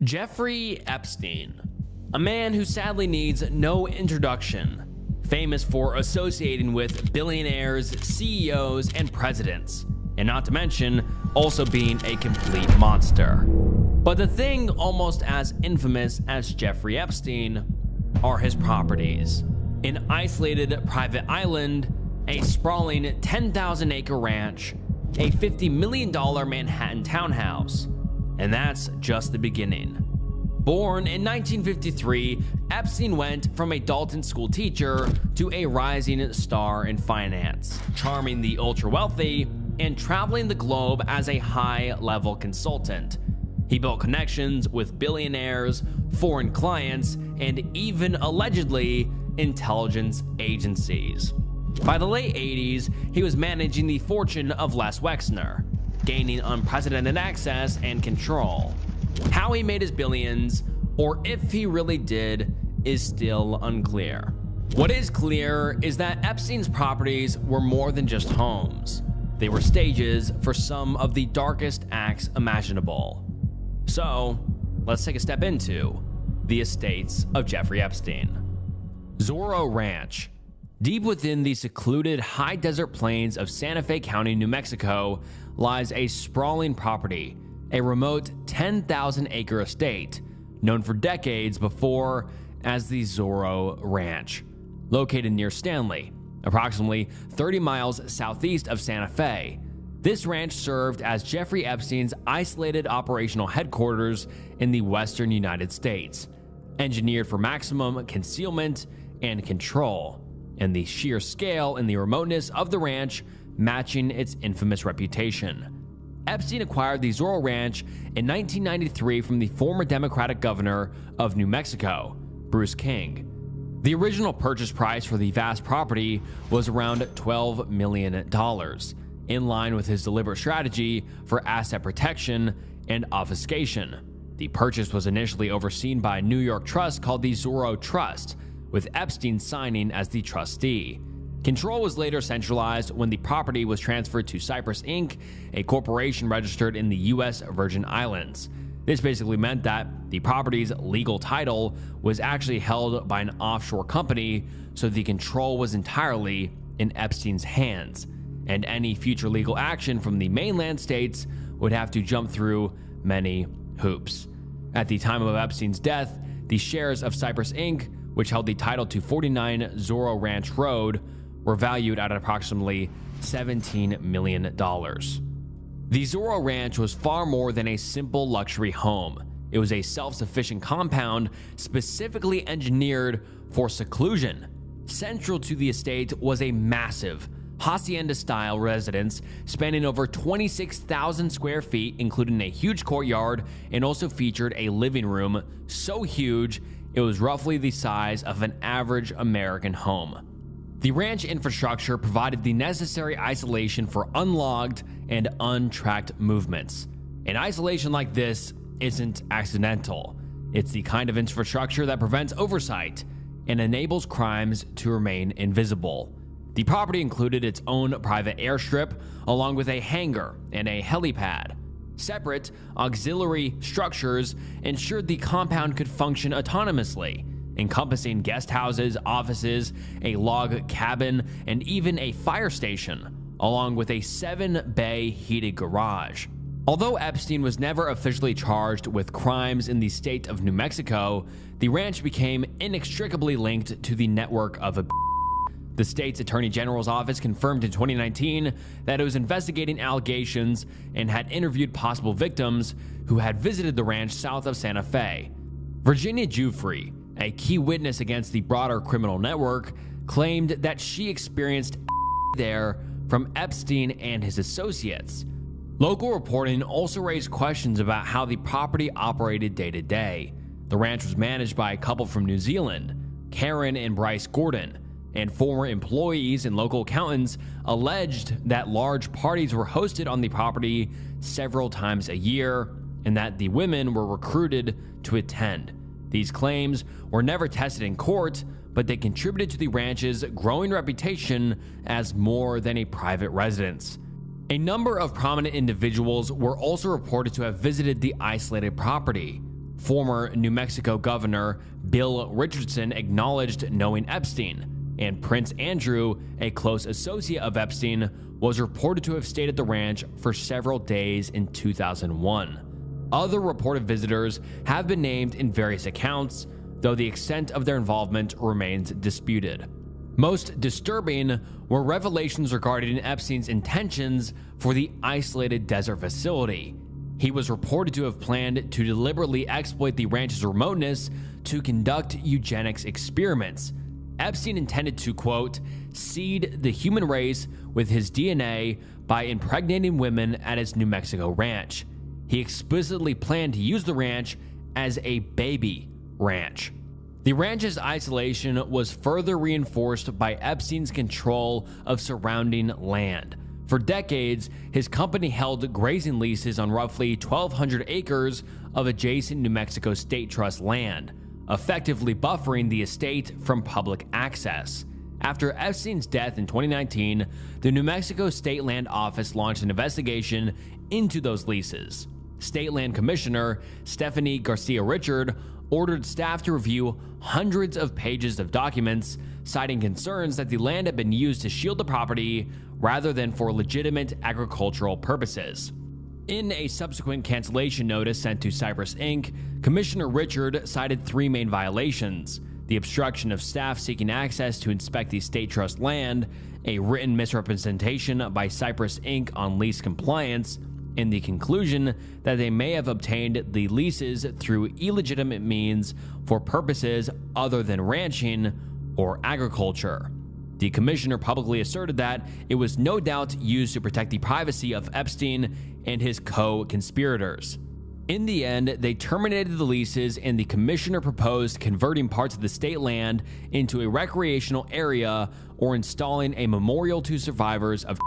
Jeffery Epstein, a man who sadly needs no introduction, famous for associating with billionaires, CEOs, and presidents, and not to mention also being a complete monster. But the thing almost as infamous as Jeffrey Epstein are his properties. An isolated private island, a sprawling 10,000-acre ranch, a $50 million Manhattan townhouse, and that's just the beginning. Born in 1953, Epstein went from a Dalton school teacher to a rising star in finance, charming the ultra-wealthy and traveling the globe as a high-level consultant. He built connections with billionaires, foreign clients, and even, allegedly, intelligence agencies. By the late 80s, he was managing the fortune of Les Wexner, gaining unprecedented access and control. How he made his billions, or if he really did, is still unclear. What is clear is that Epstein's properties were more than just homes. They were stages for some of the darkest acts imaginable. So, let's take a step into the estates of Jeffrey Epstein. Zorro Ranch. Deep within the secluded high desert plains of Santa Fe County, New Mexico, lies a sprawling property, a remote 10,000-acre estate, known for decades before as the Zorro Ranch. Located near Stanley, approximately 30 miles southeast of Santa Fe, this ranch served as Jeffrey Epstein's isolated operational headquarters in the western United States, engineered for maximum concealment and control, and the sheer scale and the remoteness of the ranch matching its infamous reputation. Epstein acquired the Zorro Ranch in 1993 from the former Democratic governor of New Mexico, Bruce King. The original purchase price for the vast property was around $12 million, in line with his deliberate strategy for asset protection and obfuscation. The purchase was initially overseen by a New York trust called the Zorro Trust, with Epstein signing as the trustee. Control was later centralized when the property was transferred to Cypress Inc., a corporation registered in the U.S. Virgin Islands. This basically meant that the property's legal title was actually held by an offshore company, so the control was entirely in Epstein's hands, and any future legal action from the mainland states would have to jump through many hoops. At the time of Epstein's death, the shares of Cypress Inc., which held the title to 49 Zorro Ranch Road, were valued at approximately $17 million. The Zorro Ranch was far more than a simple luxury home. It was a self-sufficient compound specifically engineered for seclusion. Central to the estate was a massive hacienda-style residence spanning over 26,000 square feet, including a huge courtyard, and also featured a living room so huge it was roughly the size of an average American home. The ranch infrastructure provided the necessary isolation for unlogged and untracked movements. An isolation like this isn't accidental. It's the kind of infrastructure that prevents oversight and enables crimes to remain invisible. The property included its own private airstrip, along with a hangar and a helipad. Separate, auxiliary structures ensured the compound could function autonomously, encompassing guest houses, offices, a log cabin, and even a fire station, along with a 7-bay heated garage. Although Epstein was never officially charged with crimes in the state of New Mexico, the ranch became inextricably linked to the network of a. The state's Attorney General's office confirmed in 2019 that it was investigating allegations and had interviewed possible victims who had visited the ranch south of Santa Fe. Virginia Jeffery, a key witness against the broader criminal network, claimed that she experienced there from Epstein and his associates. Local reporting also raised questions about how the property operated day to day. The ranch was managed by a couple from New Zealand, Karen and Bryce Gordon, and former employees and local accountants alleged that large parties were hosted on the property several times a year and that the women were recruited to attend. These claims were never tested in court, but they contributed to the ranch's growing reputation as more than a private residence. A number of prominent individuals were also reported to have visited the isolated property. Former New Mexico Governor Bill Richardson acknowledged knowing Epstein, and Prince Andrew, a close associate of Epstein, was reported to have stayed at the ranch for several days in 2001. Other reported visitors have been named in various accounts, though the extent of their involvement remains disputed. Most disturbing were revelations regarding Epstein's intentions for the isolated desert facility. He was reported to have planned to deliberately exploit the ranch's remoteness to conduct eugenics experiments. Epstein intended to, quote, seed the human race with his DNA by impregnating women at his New Mexico ranch. He explicitly planned to use the ranch as a baby ranch. The ranch's isolation was further reinforced by Epstein's control of surrounding land. For decades, his company held grazing leases on roughly 1,200 acres of adjacent New Mexico State Trust land, effectively buffering the estate from public access. After Epstein's death in 2019, the New Mexico State Land Office launched an investigation into those leases. State Land Commissioner Stephanie Garcia Richard ordered staff to review hundreds of pages of documents, citing concerns that the land had been used to shield the property rather than for legitimate agricultural purposes. In a subsequent cancellation notice sent to Cypress Inc., Commissioner Richard cited three main violations: the obstruction of staff seeking access to inspect the state trust land, a written misrepresentation by Cypress Inc. on lease compliance, and the conclusion that they may have obtained the leases through illegitimate means for purposes other than ranching or agriculture. The commissioner publicly asserted that it was no doubt used to protect the privacy of Epstein and his co-conspirators. In the end, they terminated the leases, and the commissioner proposed converting parts of the state land into a recreational area or installing a memorial to survivors of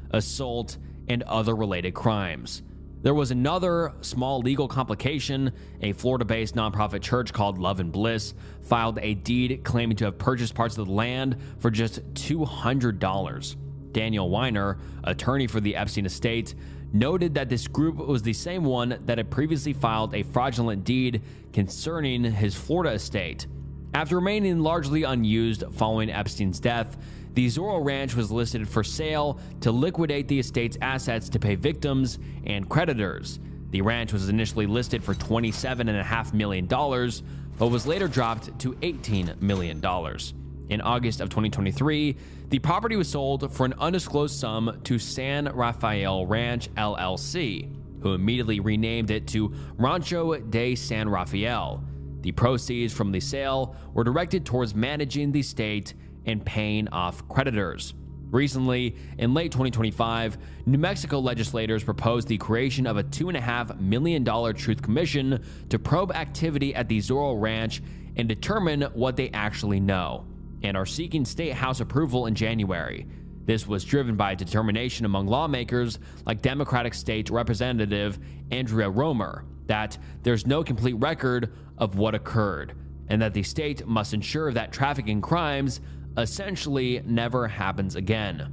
assault and other related crimes. There was another small legal complication. A Florida-based nonprofit church called Love and Bliss filed a deed claiming to have purchased parts of the land for just $200. Daniel Weiner, attorney for the Epstein estate, noted that this group was the same one that had previously filed a fraudulent deed concerning his Florida estate. After remaining largely unused following Epstein's death, the Zorro Ranch was listed for sale to liquidate the estate's assets to pay victims and creditors. The ranch was initially listed for $27.5 million, but was later dropped to $18 million. In August of 2023, the property was sold for an undisclosed sum to San Rafael Ranch LLC, who immediately renamed it to Rancho de San Rafael. The proceeds from the sale were directed towards managing the estate and paying off creditors. Recently, in late 2025, New Mexico legislators proposed the creation of a $2.5 million Truth Commission to probe activity at the Zorro Ranch and determine what they actually know, and are seeking state house approval in January. This was driven by a determination among lawmakers like Democratic State Representative Andrea Romer that there's no complete record of what occurred, and that the state must ensure that trafficking crimes essentially never happens again.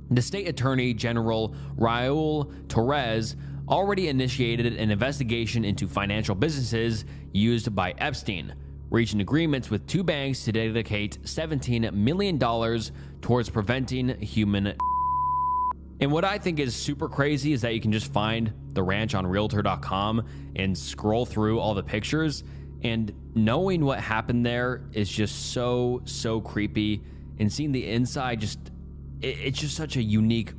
The state attorney general Raul Torres already initiated an investigation into financial businesses used by Epstein, reaching agreements with two banks to dedicate $17 million towards preventing human. And what I think is super crazy is that you can just find the ranch on realtor.com and scroll through all the pictures, and knowing what happened there is just so creepy. And seeing the inside, it's just such a unique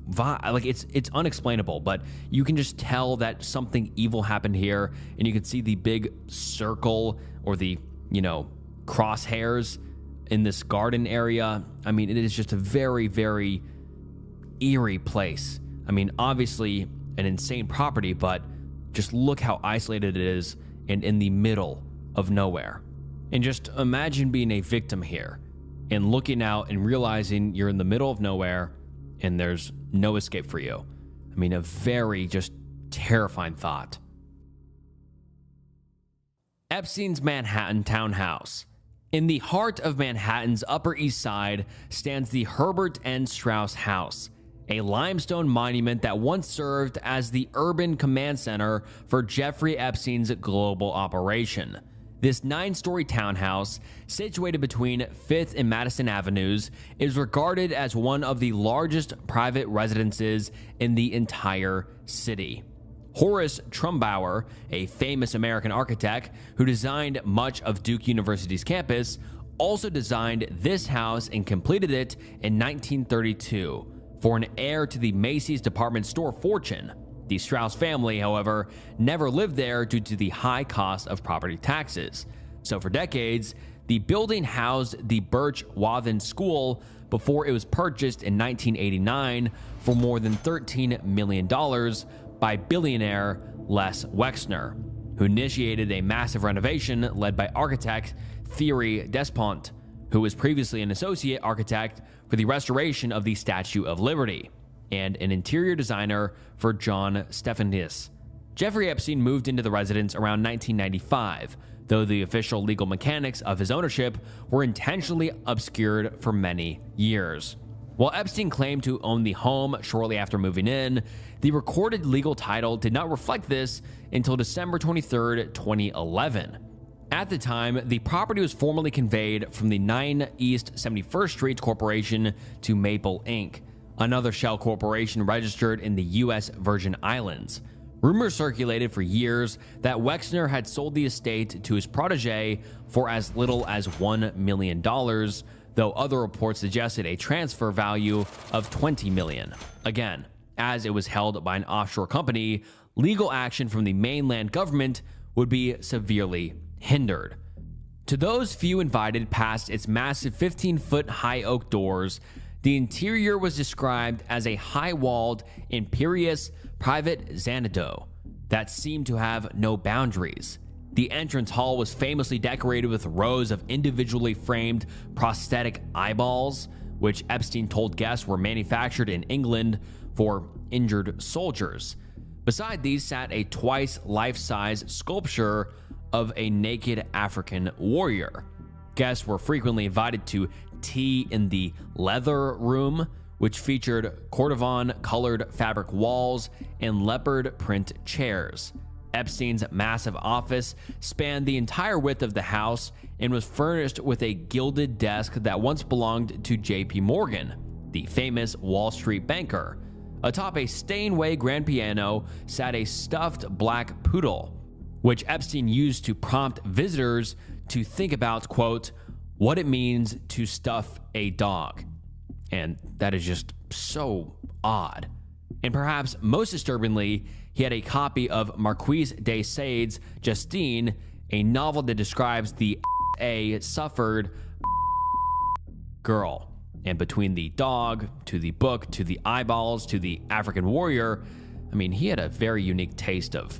vibe. Like it's unexplainable, but you can just tell that something evil happened here, and you can see the big circle or the crosshairs in this garden area. I mean, it is just a very eerie place. I mean, obviously an insane property, but just look how isolated it is and in the middle of nowhere. And just imagine being a victim here and looking out and realizing you're in the middle of nowhere and there's no escape for you. I mean, a very just terrifying thought. Epstein's Manhattan townhouse. In the heart of Manhattan's Upper East Side stands the Herbert N. Strauss House, a limestone monument that once served as the urban command center for Jeffrey Epstein's global operation. This 9-story townhouse, situated between 5th and Madison Avenues, is regarded as one of the largest private residences in the entire city. Horace Trumbauer, a famous American architect who designed much of Duke University's campus, also designed this house and completed it in 1932 for an heir to the Macy's department store fortune. The Strauss family, however, never lived there due to the high cost of property taxes. So for decades, the building housed the Birch Wathen School before it was purchased in 1989 for more than $13 million by billionaire Les Wexner, who initiated a massive renovation led by architect Thierry Despont, who was previously an associate architect for the restoration of the Statue of Liberty, and an interior designer for John Stephanus. Jeffrey Epstein moved into the residence around 1995, though the official legal mechanics of his ownership were intentionally obscured for many years. While Epstein claimed to own the home shortly after moving in, the recorded legal title did not reflect this until December 23, 2011. At the time, the property was formally conveyed from the 9 East 71st Street Corporation to Maple Inc., another shell corporation registered in the U.S. Virgin Islands. Rumors circulated for years that Wexner had sold the estate to his protege for as little as $1 million, though other reports suggested a transfer value of $20 million. Again, as it was held by an offshore company, legal action from the mainland government would be severely hindered. To those few invited past its massive 15-foot high oak doors, the interior was described as a high-walled, imperious, private Xanadu that seemed to have no boundaries. The entrance hall was famously decorated with rows of individually framed prosthetic eyeballs, which Epstein told guests were manufactured in England for injured soldiers. Beside these sat a twice life-size sculpture of a naked African warrior. Guests were frequently invited to tea in the leather room, which featured cordovan-colored fabric walls and leopard print chairs. Epstein's massive office spanned the entire width of the house and was furnished with a gilded desk that once belonged to J.P. Morgan, the famous Wall Street banker. Atop a Steinway grand piano sat a stuffed black poodle, which Epstein used to prompt visitors to think about, quote, what it means to stuff a dog. And that is just so odd. And perhaps most disturbingly, he had a copy of Marquise de Sade's Justine, a novel that describes the suffered girl. And between the dog, to the book, to the eyeballs, to the African warrior, I mean, he had a very unique taste of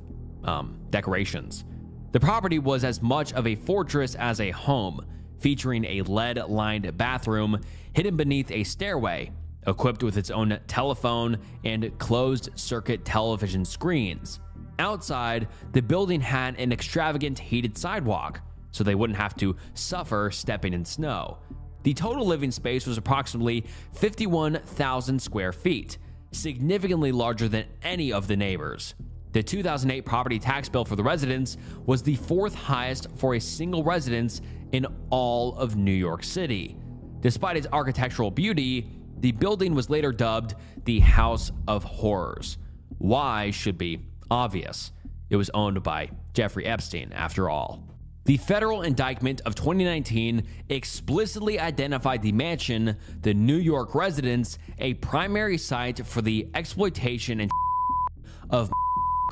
decorations. The property was as much of a fortress as a home, featuring a lead-lined bathroom hidden beneath a stairway, equipped with its own telephone and closed-circuit television screens. Outside, the building had an extravagant heated sidewalk, so they wouldn't have to suffer stepping in snow. The total living space was approximately 51,000 square feet, significantly larger than any of the neighbors. The 2008 property tax bill for the residence was the 4th highest for a single residence in all of New York City. Despite its architectural beauty, the building was later dubbed the House of Horrors. Why should be obvious. It was owned by Jeffrey Epstein, after all. The federal indictment of 2019 explicitly identified the mansion, the New York residence, a primary site for the exploitation and of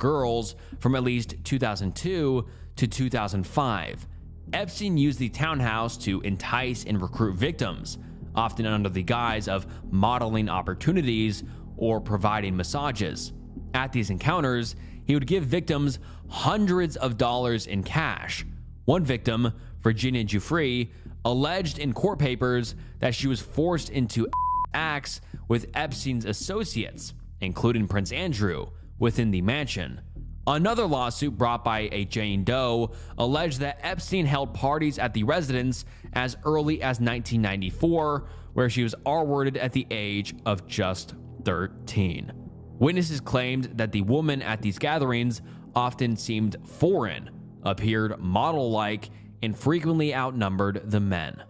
girls from at least 2002 to 2005. Epstein used the townhouse to entice and recruit victims, often under the guise of modeling opportunities or providing massages. At these encounters, he would give victims hundreds of dollars in cash. One victim, Virginia Jeffrey, alleged in court papers that she was forced into acts with Epstein's associates, including Prince Andrew, within the mansion. Another lawsuit brought by a Jane Doe alleged that Epstein held parties at the residence as early as 1994, where she was R-worded at the age of just 13. Witnesses claimed that the woman at these gatherings often seemed foreign, appeared model-like, and frequently outnumbered the men.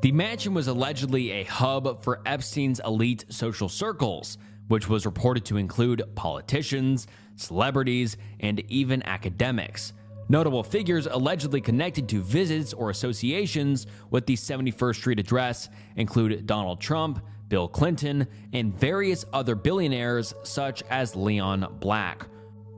The mansion was allegedly a hub for Epstein's elite social circles, which was reported to include politicians, celebrities, and even academics. Notable figures allegedly connected to visits or associations with the 71st Street address include Donald Trump, Bill Clinton, and various other billionaires such as Leon Black.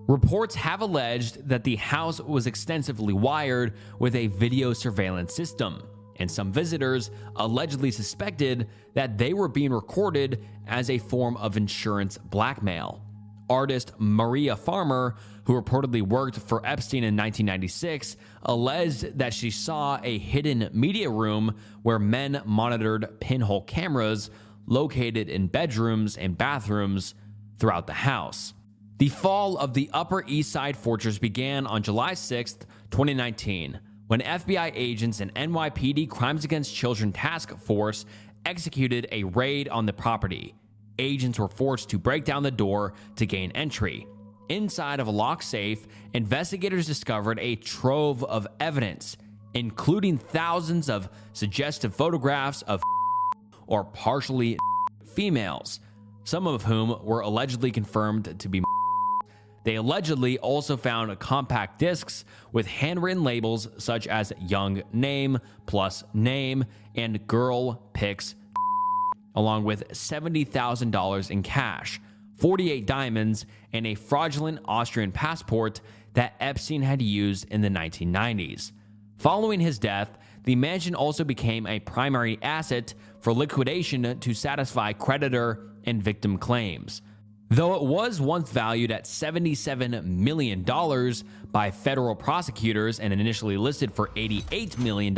Reports have alleged that the house was extensively wired with a video surveillance system, and some visitors allegedly suspected that they were being recorded as a form of insurance blackmail. Artist Maria Farmer, who reportedly worked for Epstein in 1996, alleged that she saw a hidden media room where men monitored pinhole cameras located in bedrooms and bathrooms throughout the house. The fall of the Upper East Side Fortress began on July 6, 2019, when FBI agents and NYPD Crimes Against Children Task Force executed a raid on the property. Agents were forced to break down the door to gain entry. Inside of a locked safe, investigators discovered a trove of evidence, including thousands of suggestive photographs of or partially females, some of whom were allegedly confirmed to be. They allegedly also found compact discs with handwritten labels such as young name plus name and girl pics, along with $70,000 in cash, 48 diamonds, and a fraudulent Austrian passport that Epstein had used in the 1990s. Following his death, the mansion also became a primary asset for liquidation to satisfy creditor and victim claims. Though it was once valued at $77 million by federal prosecutors and initially listed for $88 million,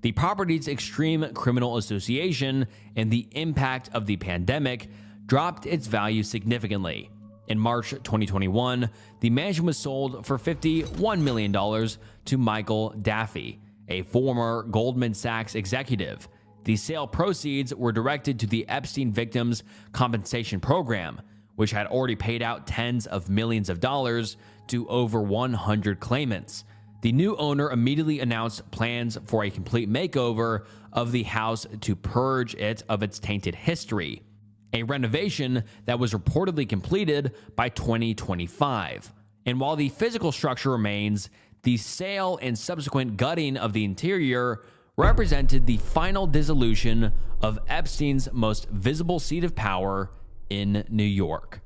the property's extreme criminal association and the impact of the pandemic dropped its value significantly. In March 2021, the mansion was sold for $51 million to Michael Daffy, a former Goldman Sachs executive. The sale proceeds were directed to the Epstein Victims Compensation Program, which had already paid out tens of millions of dollars to over 100 claimants. The new owner immediately announced plans for a complete makeover of the house to purge it of its tainted history, a renovation that was reportedly completed by 2025. And while the physical structure remains, the sale and subsequent gutting of the interior represented the final dissolution of Epstein's most visible seat of power in New York.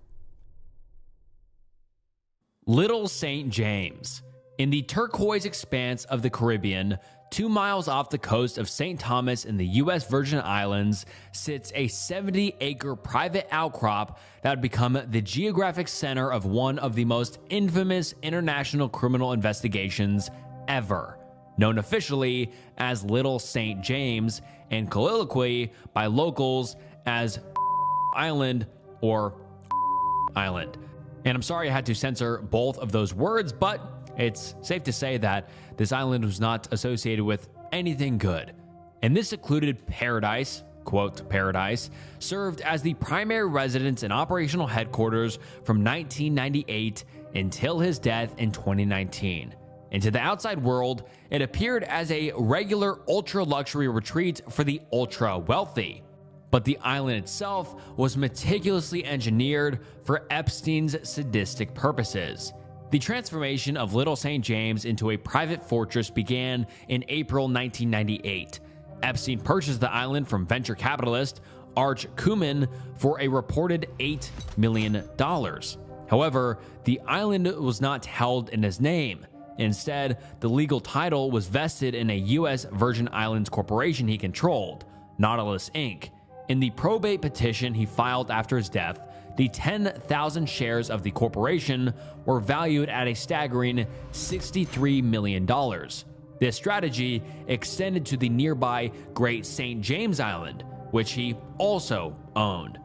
Little St. James. In the turquoise expanse of the Caribbean, 2 miles off the coast of St. Thomas in the U.S. Virgin Islands, sits a 70-acre private outcrop that would become the geographic center of one of the most infamous international criminal investigations ever, known officially as Little St. James and colloquially by locals as Island or Island. And I'm sorry I had to censor both of those words, but it's safe to say that this island was not associated with anything good. And this secluded paradise, quote, paradise, served as the primary residence and operational headquarters from 1998 until his death in 2019. And to the outside world, it appeared as a regular ultra-luxury retreat for the ultra-wealthy. But the island itself was meticulously engineered for Epstein's sadistic purposes. The transformation of Little St. James into a private fortress began in April 1998. Epstein purchased the island from venture capitalist Arch Kumin for a reported $8 million. However, the island was not held in his name. Instead, the legal title was vested in a U.S. Virgin Islands corporation he controlled, Nautilus Inc. In the probate petition he filed after his death, the 10,000 shares of the corporation were valued at a staggering $63 million. This strategy extended to the nearby Great St. James Island, which he also owned.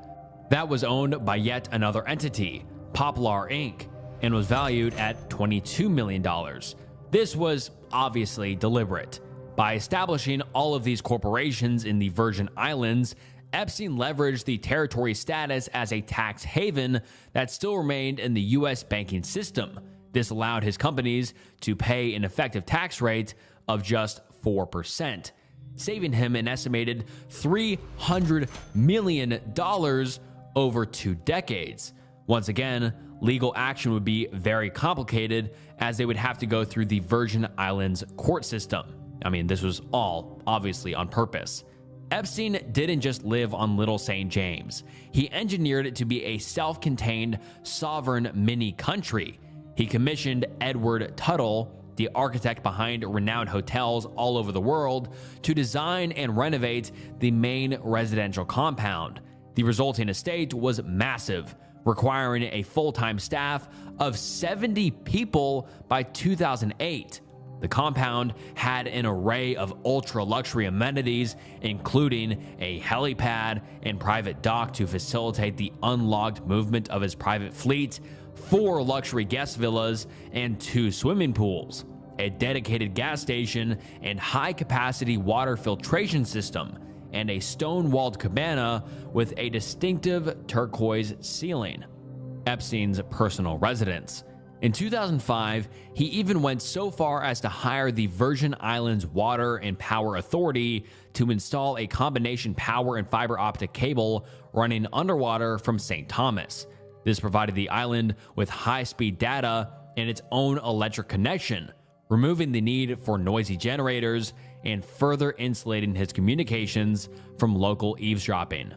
That was owned by yet another entity, Poplar Inc., and was valued at $22 million. This was obviously deliberate. By establishing all of these corporations in the Virgin Islands, Epstein leveraged the territory's status as a tax haven that still remained in the U.S. banking system. This allowed his companies to pay an effective tax rate of just 4%, saving him an estimated $300 million over 2 decades. Once again, legal action would be very complicated as they would have to go through the Virgin Islands court system. I mean, this was all obviously on purpose. Epstein didn't just live on Little St. James. He engineered it to be a self-contained, sovereign mini-country. He commissioned Edward Tuttle, the architect behind renowned hotels all over the world, to design and renovate the main residential compound. The resulting estate was massive, requiring a full-time staff of 70 people by 2008. The compound had an array of ultra-luxury amenities, including a helipad and private dock to facilitate the unlocked movement of his private fleet, 4 luxury guest villas, and 2 swimming pools, a dedicated gas station and high-capacity water filtration system, and a stone-walled cabana with a distinctive turquoise ceiling. Epstein's personal residence. In 2005, he even went so far as to hire the Virgin Islands Water and Power Authority to install a combination power and fiber optic cable running underwater from St. Thomas. This provided the island with high-speed data and its own electric connection, removing the need for noisy generators and further insulating his communications from local eavesdropping.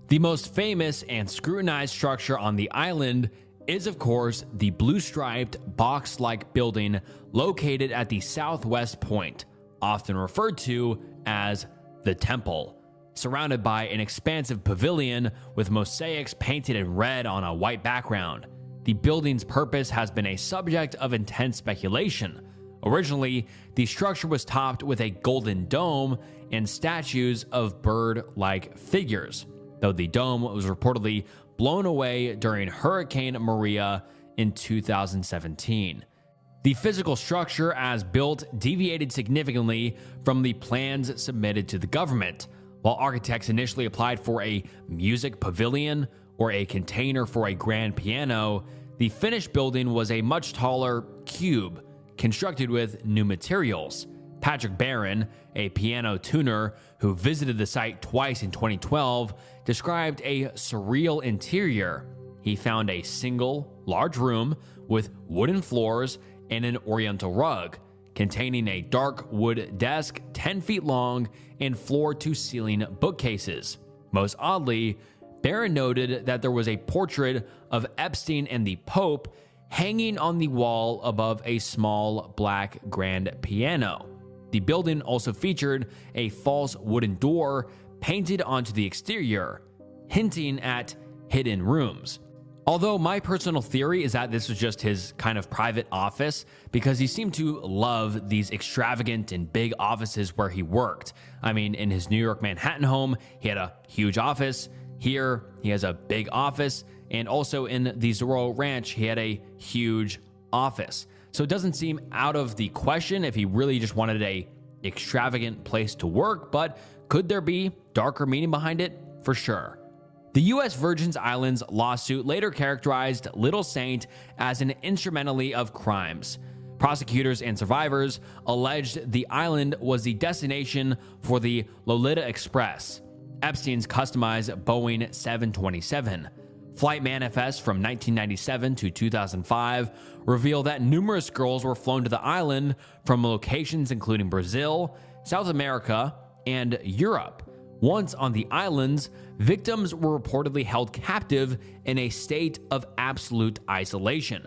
The most famous and scrutinized structure on the island is, of course, the blue-striped, box-like building located at the southwest point, often referred to as the Temple. Surrounded by an expansive pavilion with mosaics painted in red on a white background, the building's purpose has been a subject of intense speculation. Originally, the structure was topped with a golden dome and statues of bird-like figures, though the dome was reportedly blown away during Hurricane Maria in 2017. The physical structure as built deviated significantly from the plans submitted to the government. While architects initially applied for a music pavilion or a container for a grand piano, the finished building was a much taller cube constructed with new materials. Patrick Barron, a piano tuner who visited the site twice in 2012, described a surreal interior. He found a single, large room with wooden floors and an oriental rug, containing a dark wood desk 10 feet long and floor-to-ceiling bookcases. Most oddly, Barron noted that there was a portrait of Epstein and the Pope hanging on the wall above a small black grand piano. The building also featured a false wooden door painted onto the exterior, hinting at hidden rooms. Although my personal theory is that this was just his kind of private office, because he seemed to love these extravagant and big offices where he worked. I mean, in his New York Manhattan home, he had a huge office. Here, he has a big office. And also in the Zorro Ranch, he had a huge office. So it doesn't seem out of the question if he really just wanted a extravagant place to work, but could there be darker meaning behind it? For sure. The U.S. Virgin Islands lawsuit later characterized Little Saint as an instrumentality of crimes. Prosecutors and survivors alleged the island was the destination for the Lolita Express, Epstein's customized Boeing 727. Flight manifests from 1997 to 2005 reveal that numerous girls were flown to the island from locations including Brazil, South America, and Europe. Once on the islands, victims were reportedly held captive in a state of absolute isolation.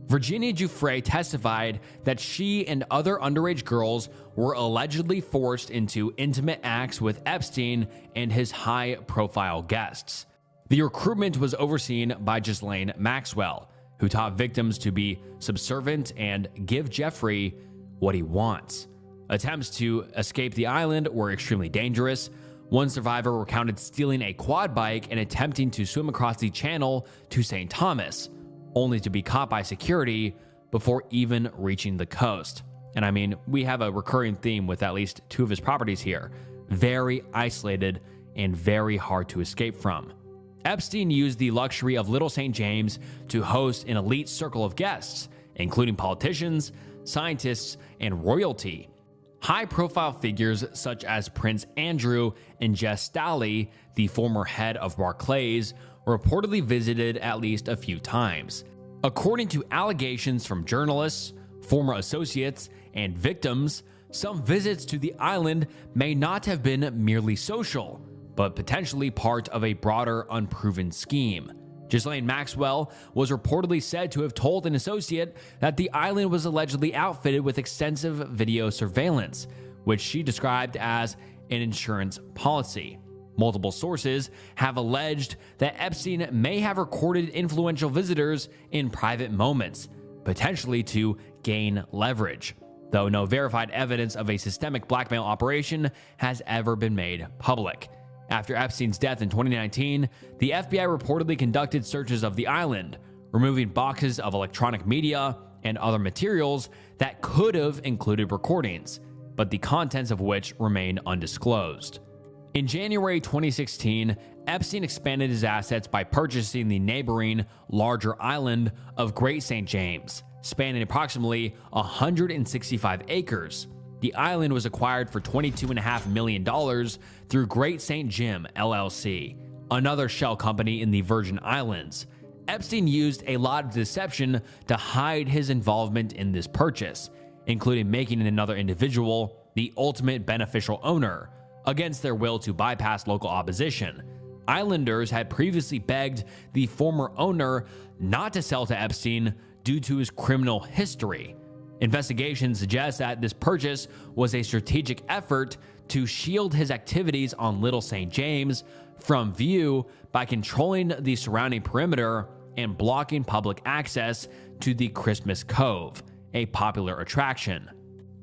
Virginia Giuffre testified that she and other underage girls were allegedly forced into intimate acts with Epstein and his high-profile guests. The recruitment was overseen by Ghislaine Maxwell, who taught victims to be subservient and give Jeffrey what he wants. Attempts to escape the island were extremely dangerous. One survivor recounted stealing a quad bike and attempting to swim across the channel to St. Thomas, only to be caught by security before even reaching the coast. And I mean, we have a recurring theme with at least 2 of his properties here. Very isolated and very hard to escape from. Epstein used the luxury of Little St. James to host an elite circle of guests, including politicians, scientists, and royalty. High-profile figures such as Prince Andrew and Jess Staley, the former head of Barclays, reportedly visited at least a few times. According to allegations from journalists, former associates, and victims, some visits to the island may not have been merely social, but potentially part of a broader unproven scheme. Ghislaine Maxwell was reportedly said to have told an associate that the island was allegedly outfitted with extensive video surveillance, which she described as an insurance policy. Multiple sources have alleged that Epstein may have recorded influential visitors in private moments, potentially to gain leverage, though no verified evidence of a systemic blackmail operation has ever been made public. After Epstein's death in 2019, the FBI reportedly conducted searches of the island, removing boxes of electronic media and other materials that could have included recordings, but the contents of which remain undisclosed. In January 2016, Epstein expanded his assets by purchasing the neighboring, larger island of Great St. James, spanning approximately 165 acres. The island was acquired for $22.5 million through Great St. Jim LLC, another shell company in the Virgin Islands. Epstein used a lot of deception to hide his involvement in this purchase, including making another individual the ultimate beneficial owner, against their will to bypass local opposition. Islanders had previously begged the former owner not to sell to Epstein due to his criminal history. Investigations suggest that this purchase was a strategic effort to shield his activities on Little St. James from view by controlling the surrounding perimeter and blocking public access to the Christmas Cove, a popular attraction.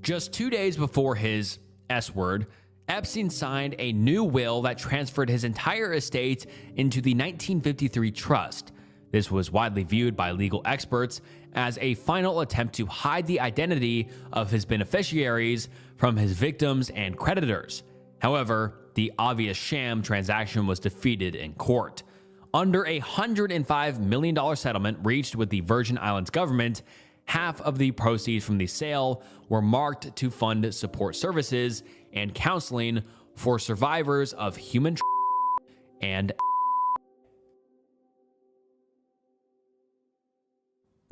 Just 2 days before his S-word, Epstein signed a new will that transferred his entire estate into the 1953 trust. This was widely viewed by legal experts as a final attempt to hide the identity of his beneficiaries from his victims and creditors. However, the obvious sham transaction was defeated in court. Under a $105 million settlement reached with the Virgin Islands government, half of the proceeds from the sale were marked to fund support services and counseling for survivors of human and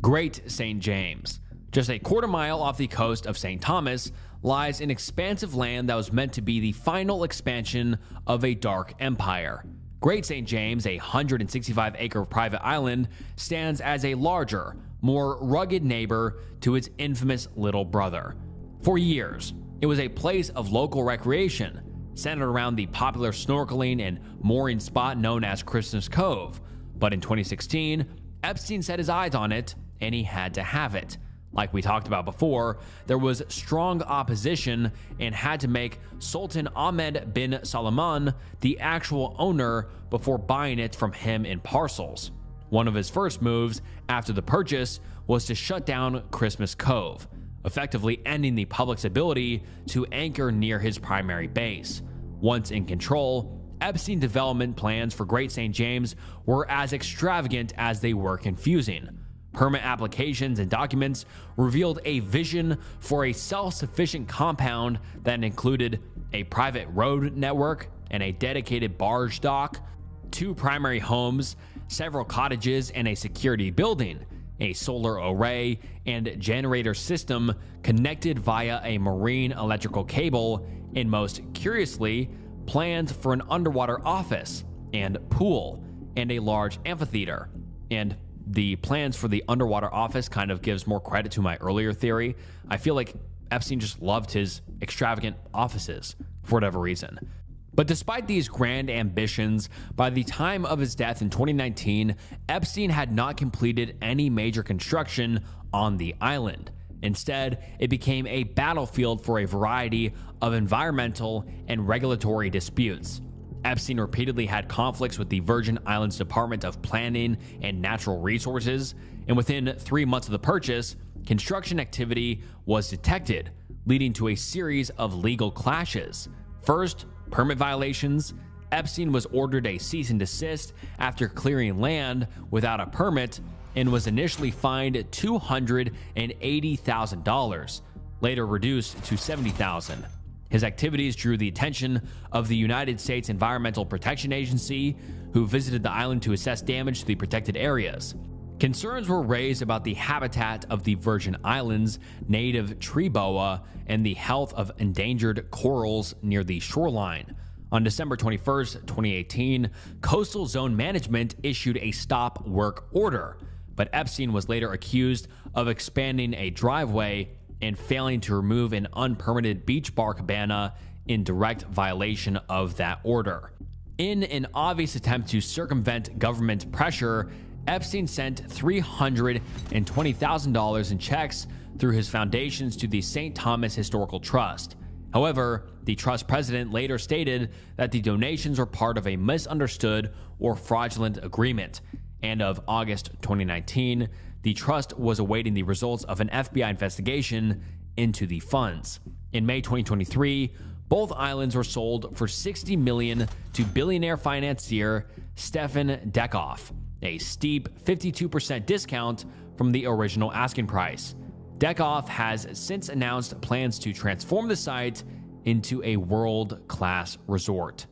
Great St. James. Just a quarter mile off the coast of St. Thomas lies an expansive land that was meant to be the final expansion of a dark empire. Great St. James, a 165-acre private island, stands as a larger, more rugged neighbor to its infamous little brother. For years, it was a place of local recreation, centered around the popular snorkeling and mooring spot known as Christmas Cove. But in 2016, Epstein set his eyes on it, and he had to have it. Like we talked about before, there was strong opposition and had to make Sultan Ahmed bin Salman the actual owner before buying it from him in parcels. One of his first moves after the purchase was to shut down Christmas Cove, effectively ending the public's ability to anchor near his primary base. Once in control, Epstein development plans for Great St. James were as extravagant as they were confusing. Permit applications and documents revealed a vision for a self-sufficient compound that included a private road network and a dedicated barge dock, 2 primary homes, several cottages, and a security building, a solar array, and generator system connected via a marine electrical cable, and most curiously, plans for an underwater office and pool and a large amphitheater. And the plans for the underwater office kind of gives more credit to my earlier theory. I feel like Epstein just loved his extravagant offices for whatever reason. But despite these grand ambitions, by the time of his death in 2019, Epstein had not completed any major construction on the island. Instead, it became a battlefield for a variety of environmental and regulatory disputes. Epstein repeatedly had conflicts with the Virgin Islands Department of Planning and Natural Resources, and within 3 months of the purchase, construction activity was detected, leading to a series of legal clashes. First, permit violations, Epstein was ordered a cease and desist after clearing land without a permit and was initially fined $280,000, later reduced to $70,000. His activities drew the attention of the United States Environmental Protection Agency, who visited the island to assess damage to the protected areas. Concerns were raised about the habitat of the Virgin Islands, native tree boa, and the health of endangered corals near the shoreline. On December 21, 2018, Coastal Zone Management issued a stop work order, but Epstein was later accused of expanding a driveway and failing to remove an unpermitted beach bar cabana in direct violation of that order. In an obvious attempt to circumvent government pressure, Epstein sent $320,000 in checks through his foundations to the St. Thomas Historical Trust. However, the trust president later stated that the donations were part of a misunderstood or fraudulent agreement, and of August 2019, the trust was awaiting the results of an FBI investigation into the funds. In May 2023, both islands were sold for $60 million to billionaire financier Stefan Dekoff, a steep 52% discount from the original asking price. Dekoff has since announced plans to transform the site into a world-class resort.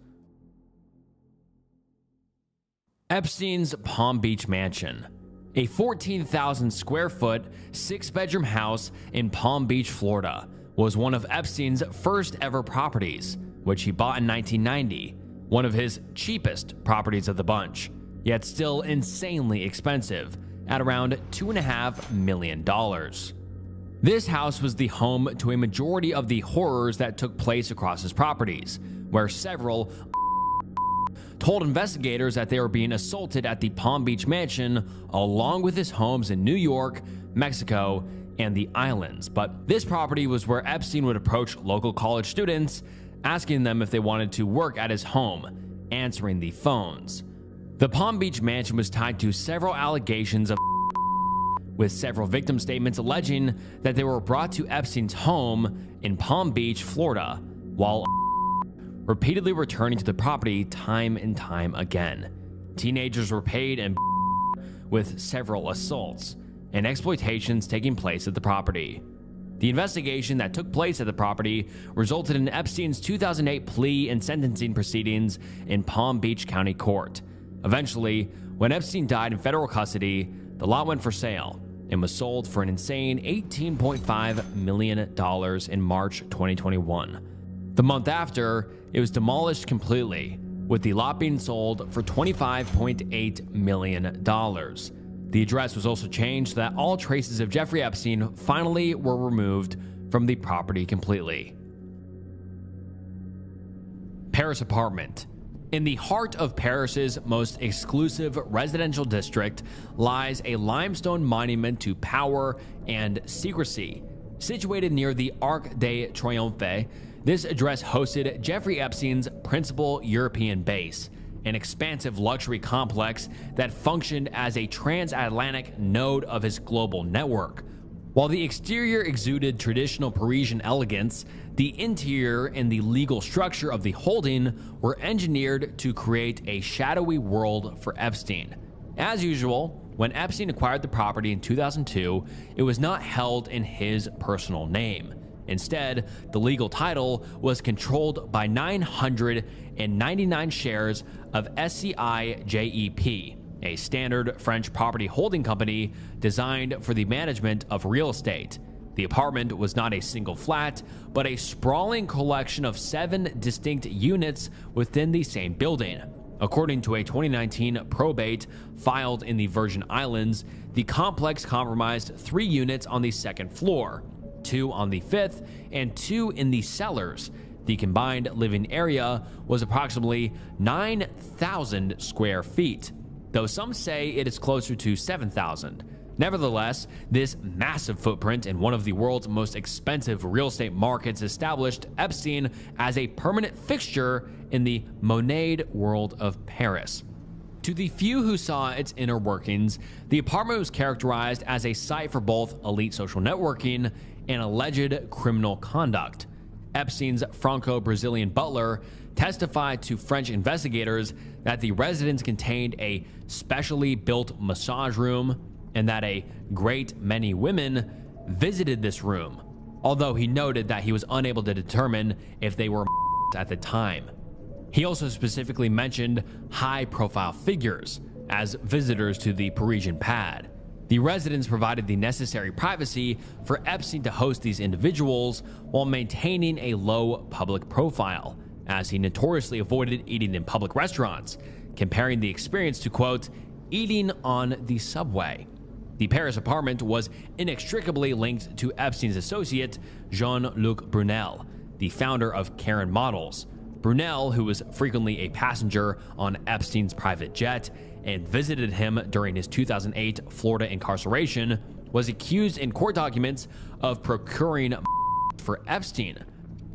Epstein's Palm Beach Mansion. A 14,000 square foot, 6-bedroom house in Palm Beach, Florida, was one of Epstein's first ever properties, which he bought in 1990, one of his cheapest properties of the bunch, yet still insanely expensive, at around $2.5 million. This house was the home to a majority of the horrors that took place across his properties, where several told investigators that they were being assaulted at the Palm Beach Mansion, along with his homes in New York, Mexico, and the islands. But this property was where Epstein would approach local college students, asking them if they wanted to work at his home, answering the phones. The Palm Beach Mansion was tied to several allegations of with several victim statements alleging that they were brought to Epstein's home in Palm Beach, Florida, while repeatedly returning to the property time and time again. Teenagers were paid and with several assaults and exploitations taking place at the property. The investigation that took place at the property resulted in Epstein's 2008 plea and sentencing proceedings in Palm Beach County Court. Eventually, when Epstein died in federal custody, the lot went for sale and was sold for an insane $18.5 million in March 2021. The month after, it was demolished completely, with the lot being sold for $25.8 million. The address was also changed so that all traces of Jeffrey Epstein finally were removed from the property completely. Paris apartment. In the heart of Paris's most exclusive residential district lies a limestone monument to power and secrecy. Situated near the Arc de Triomphe, this address hosted Jeffrey Epstein's principal European base, an expansive luxury complex that functioned as a transatlantic node of his global network. While the exterior exuded traditional Parisian elegance, the interior and the legal structure of the holding were engineered to create a shadowy world for Epstein. As usual, when Epstein acquired the property in 2002, it was not held in his personal name. Instead, the legal title was controlled by 999 shares of SCI JEP, a standard French property holding company designed for the management of real estate. The apartment was not a single flat, but a sprawling collection of 7 distinct units within the same building. According to a 2019 probate filed in the Virgin Islands, the complex comprised 3 units on the second floor, 2 on the 5th, and 2 in the cellars. The combined living area was approximately 9,000 square feet, though some say it is closer to 7,000. Nevertheless, this massive footprint in one of the world's most expensive real estate markets established Epstein as a permanent fixture in the moneyed world of Paris. To the few who saw its inner workings, the apartment was characterized as a site for both elite social networking and alleged criminal conduct. Epstein's Franco-Brazilian butler testified to French investigators that the residence contained a specially built massage room and that a great many women visited this room, although he noted that he was unable to determine if they were at the time. He also specifically mentioned high-profile figures as visitors to the Parisian pad. The residence provided the necessary privacy for Epstein to host these individuals while maintaining a low public profile, as he notoriously avoided eating in public restaurants, comparing the experience to, quote, eating on the subway. The Paris apartment was inextricably linked to Epstein's associate, Jean-Luc Brunel, the founder of Karen Models. Brunel, who was frequently a passenger on Epstein's private jet and visited him during his 2008 Florida incarceration, was accused in court documents of procuring for Epstein.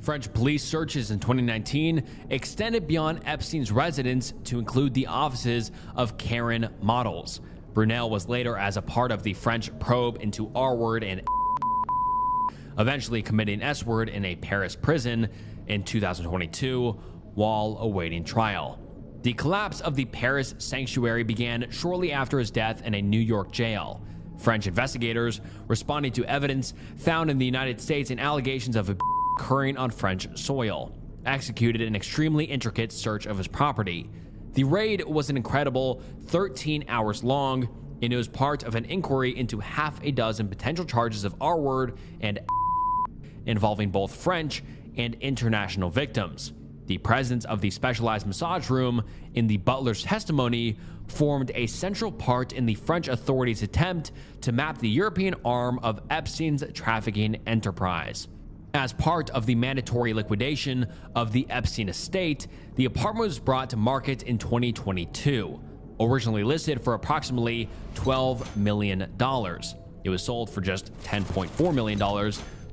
French police searches in 2019 extended beyond Epstein's residence to include the offices of Karen Models. Brunel was later as a part of the French probe into R-word and eventually committing S-word in a Paris prison in 2022 while awaiting trial. The collapse of the Paris sanctuary began shortly after his death in a New York jail. French investigators responding to evidence found in the United States and allegations of occurring on French soil, executed an extremely intricate search of his property. The raid was an incredible 13 hours long, and it was part of an inquiry into half a dozen potential charges of R-word and involving both French and international victims. The presence of the specialized massage room in the butler's testimony formed a central part in the French authorities' attempt to map the European arm of Epstein's trafficking enterprise. As part of the mandatory liquidation of the Epstein estate, the apartment was brought to market in 2022, originally listed for approximately $12 million. It was sold for just $10.4 million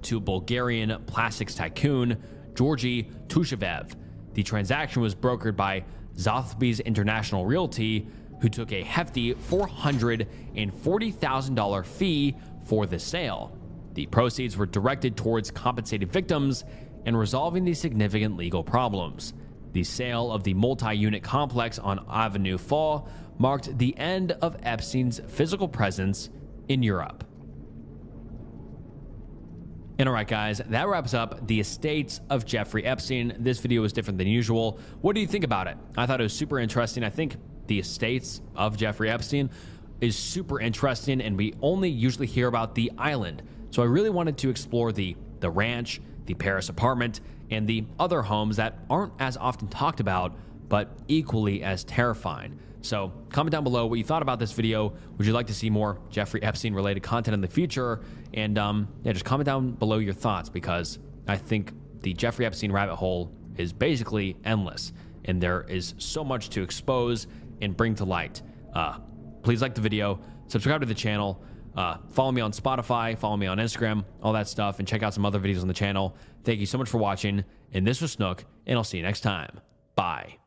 to Bulgarian plastics tycoon Georgy Tushevev. The transaction was brokered by Sotheby's International Realty, who took a hefty $440,000 fee for the sale. The proceeds were directed towards compensating victims and resolving the significant legal problems. The sale of the multi-unit complex on Avenue Fall marked the end of Epstein's physical presence in Europe. And alright guys, that wraps up the estates of Jeffrey Epstein. This video was different than usual. What do you think about it? I thought it was super interesting. I think the estates of Jeffrey Epstein is super interesting, and we only usually hear about the island. So I really wanted to explore the ranch, the Paris apartment, and the other homes that aren't as often talked about, but equally as terrifying. So comment down below what you thought about this video. Would you like to see more Jeffrey Epstein related content in the future? And yeah, just comment down below your thoughts, because I think the Jeffrey Epstein rabbit hole is basically endless, and there is so much to expose and bring to light. Please like the video, subscribe to the channel, follow me on Spotify, follow me on Instagram, all that stuff, and check out some other videos on the channel. Thank you so much for watching, and this was Snook, and I'll see you next time. Bye.